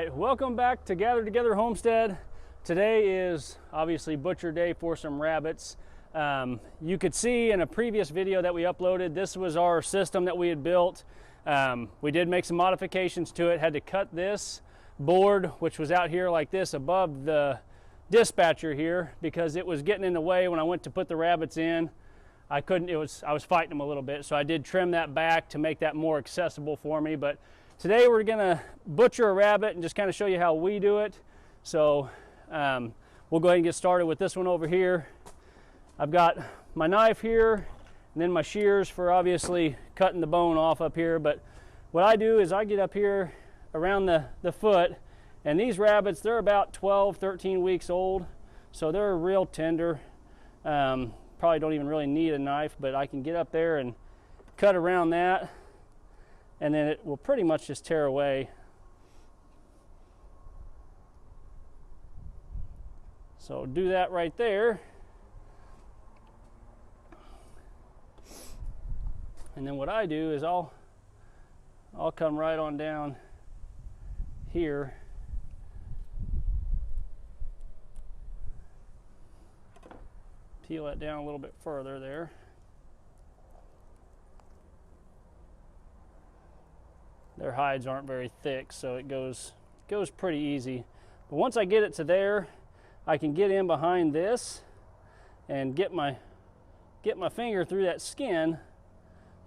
right, welcome back to Gather Together Homestead. Today is obviously butcher day for some rabbits. You could see in a previous video that we uploaded, this was our system that we had built. We did make some modifications to it, had to cut this board, which was out here like this above the dispatcher here, because it was getting in the way when I went to put the rabbits in. I was fighting them a little bit, so I did trim that back to make that more accessible for me. But today we're gonna butcher a rabbit and just kind of show you how we do it. So we'll go ahead and get started with this one over here. I've got my knife here and then my shears for obviously cutting the bone off up here. But what I do is I get up here around the foot, and these rabbits, they're about 12, 13 weeks old. So they're real tender. Probably don't even really need a knife, but I can get up there and cut around that, and then it will pretty much just tear away. So do that right there. And then what I do is I'll come right on down here. Peel that down a little bit further there. Their hides aren't very thick, so it goes pretty easy. But once I get it to there, I can get in behind this and get my finger through that skin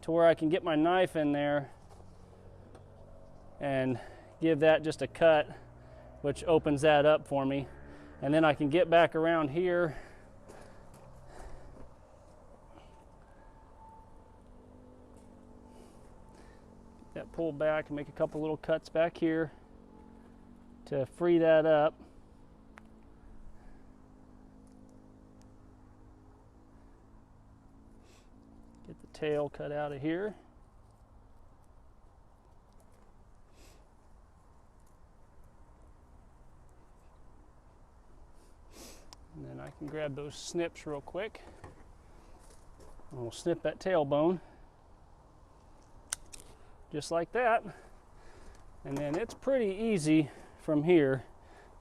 to where I can get my knife in there and give that just a cut, which opens that up for me. And then I can get back around here that pull back and make a couple little cuts back here to free that up. Get the tail cut out of here. And then I can grab those snips real quick. And we'll snip that tailbone. Just like that. And then it's pretty easy from here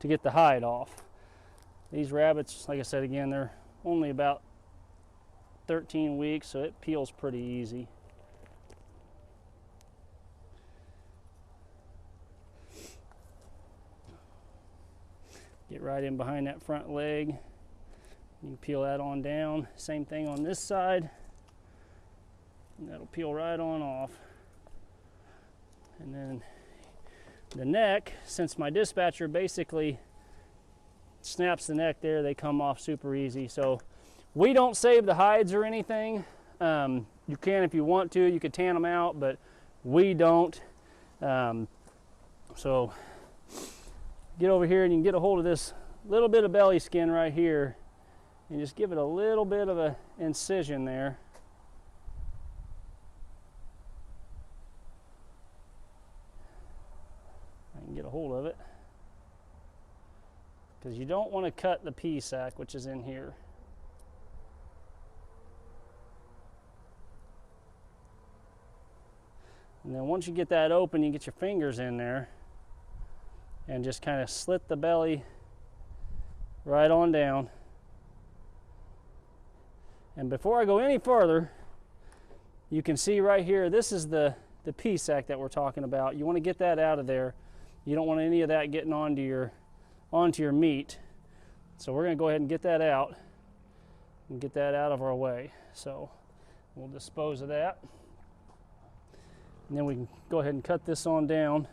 to get the hide off. These rabbits, like I said again, they're only about 13 weeks, so it peels pretty easy. Get right in behind that front leg. You can peel that on down. Same thing on this side. And that'll peel right on off. And then the neck, since my dispatcher basically snaps the neck there, they come off super easy. So we don't save the hides or anything. You can if you want to. You could tan them out, but we don't. So get over here and you can get a hold of this little bit of belly skin right here and just give it a little bit of an incision there. Get a hold of it, because you don't want to cut the pea sac, which is in here. And then once you get that open, you get your fingers in there and just kind of slit the belly right on down. And before I go any further, you can see right here, this is the pea sac that we're talking about. You want to get that out of there. You don't want any of that getting onto your meat. So we're going to go ahead and get that out and get that out of our way. So we'll dispose of that. And then we can go ahead and cut this on down.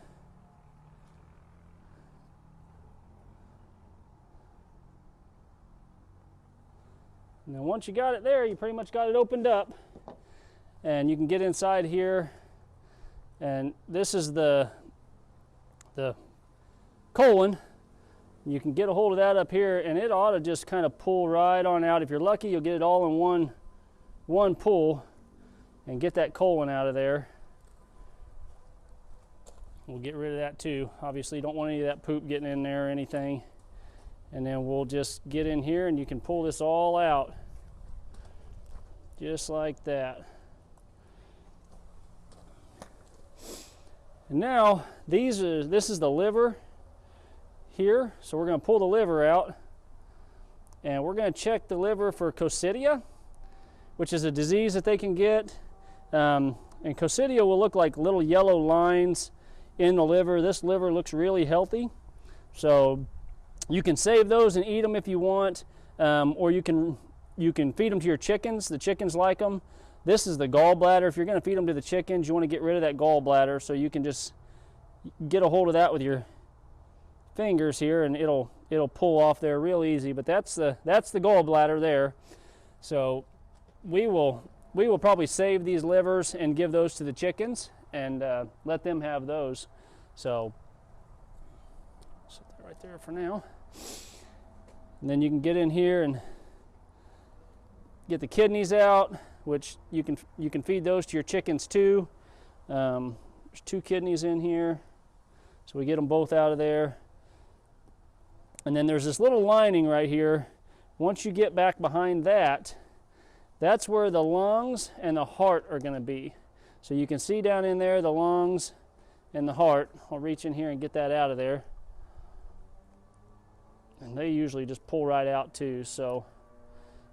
And then once you got it there, you pretty much got it opened up. And you can get inside here. And this is the colon. You can get a hold of that up here, and it ought to just kind of pull right on out. If you're lucky, you'll get it all in one pull and get that colon out of there. We'll get rid of that too. Obviously, you don't want any of that poop getting in there or anything. And then we'll just get in here and you can pull this all out just like that. And now this is the liver here. So we're going to pull the liver out, and we're going to check the liver for coccidia, which is a disease that they can get. And coccidia will look like little yellow lines in the liver. This liver looks really healthy. So you can save those and eat them if you want, or you can feed them to your chickens. The chickens like them. This is the gallbladder. If you're going to feed them to the chickens, you want to get rid of that gallbladder, so you can just get a hold of that with your fingers here, and it'll pull off there real easy. But that's the gallbladder there. So we will probably save these livers and give those to the chickens and let them have those. So set that right there for now. And then you can get in here and get the kidneys out, which you can feed those to your chickens too. There's 2 kidneys in here, so we get them both out of there. And then there's this little lining right here. Once you get back behind that, that's where the lungs and the heart are going to be. So you can see down in there the lungs and the heart. I'll reach in here and get that out of there. And they usually just pull right out too. So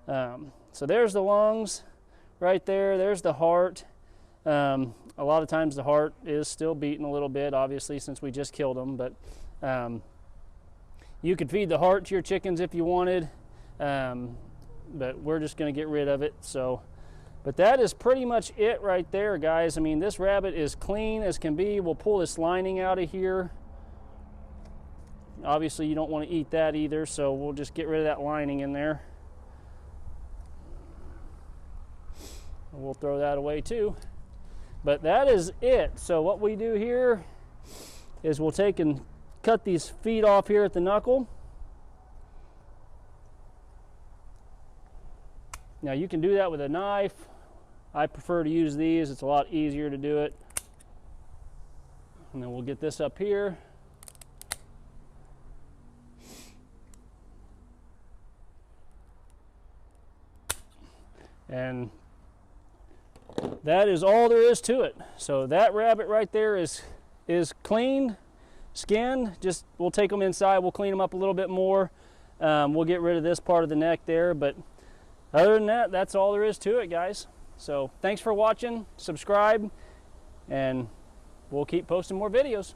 there's the lungs right there. There's the heart. A lot of times the heart is still beating a little bit, obviously, since we just killed them. But you could feed the heart to your chickens if you wanted. But we're just going to get rid of it. So, but that is pretty much it right there, guys. I mean, this rabbit is clean as can be. We'll pull this lining out of here. Obviously, you don't want to eat that either, so we'll just get rid of that lining in there. We'll throw that away too. But that is it. So what we do here is we'll take and cut these feet off here at the knuckle. Now you can do that with a knife. I prefer to use these. It's a lot easier to do it. And then we'll get this up here. And that is all there is to it. So that rabbit right there is clean, skinned. Just we'll take them inside. We'll clean them up a little bit more. We'll get rid of this part of the neck there, but other than that, that's all there is to it, guys. So thanks for watching. Subscribe, and we'll keep posting more videos.